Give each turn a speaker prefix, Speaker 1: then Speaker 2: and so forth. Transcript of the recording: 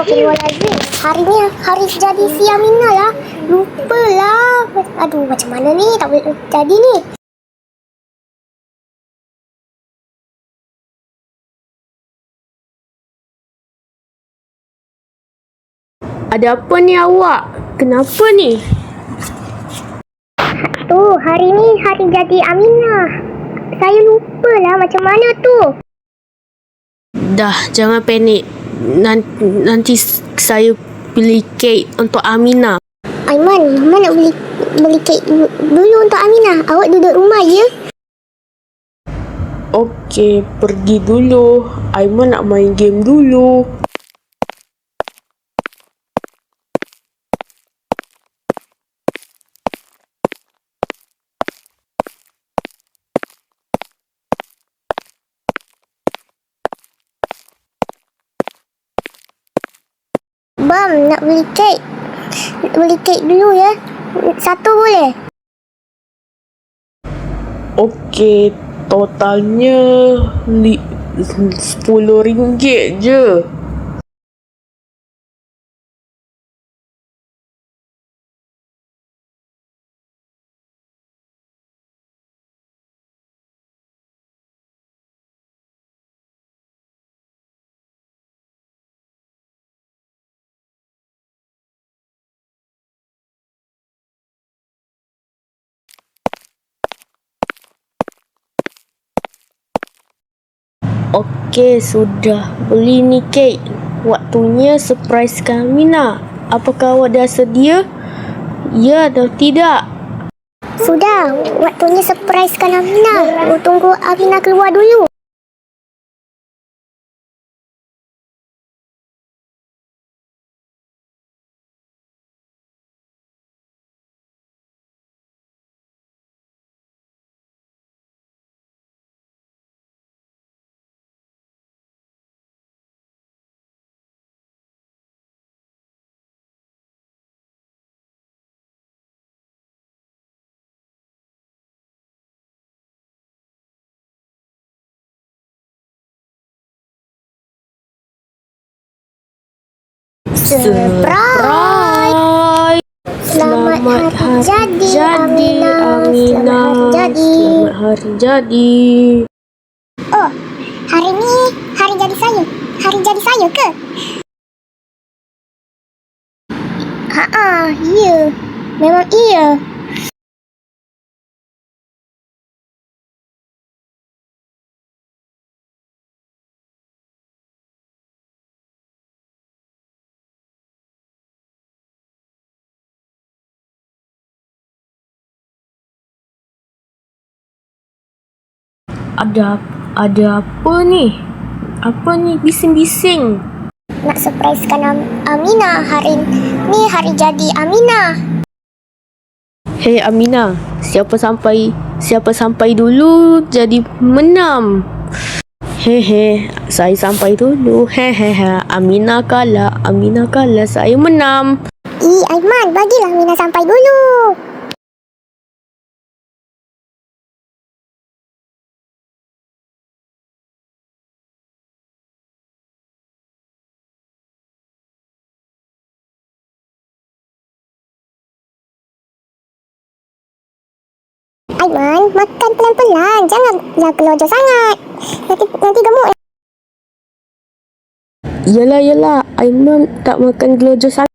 Speaker 1: Astagfirullahaladzim. Hari ni hari jadi si Aminah lah. Lupalah. Aduh, macam mana ni? Tak boleh jadi ni.
Speaker 2: Ada apa ni awak? Kenapa ni?
Speaker 1: Tu, hari ni hari jadi Aminah. Saya lupalah macam mana tu.
Speaker 2: Dah, jangan panik. Nanti saya beli kek untuk Aminah.
Speaker 1: Aiman, Mama nak beli kek dulu untuk Aminah. Awak duduk rumah je.
Speaker 2: Okey, pergi dulu. Aiman nak main game dulu.
Speaker 1: Bam, nak beli kek. Nak beli kek dulu ya. Satu boleh?
Speaker 2: Okey, totalnya RM10 je. Okey, sudah beli ni kek. Waktunya surprisekan Aminah. Apakah awak dah sedia? Ya atau tidak?
Speaker 1: Sudah, waktunya surprisekan Aminah. Tunggu Aminah keluar dulu. Surprise! Selamat hari jadi Aminah.
Speaker 2: Selamat hari jadi.
Speaker 1: Oh, hari ni hari jadi saya. Hari jadi saya ke? Ya. Memang iya.
Speaker 2: Ada apa ni? Apa ni bising-bising?
Speaker 1: Nak surprisekan Aminah. Hari ni hari jadi Aminah.
Speaker 2: Hei Aminah, siapa sampai dulu jadi menang. Hehe, saya sampai dulu. Hehehe, Aminah kalah, saya menang.
Speaker 1: Aiman, bagilah Aminah sampai dulu. Aiman, makan pelan-pelan. Janganlah kelojoh sangat. Nanti gemuk.
Speaker 2: Yalah, Aiman tak makan gelojoh sangat.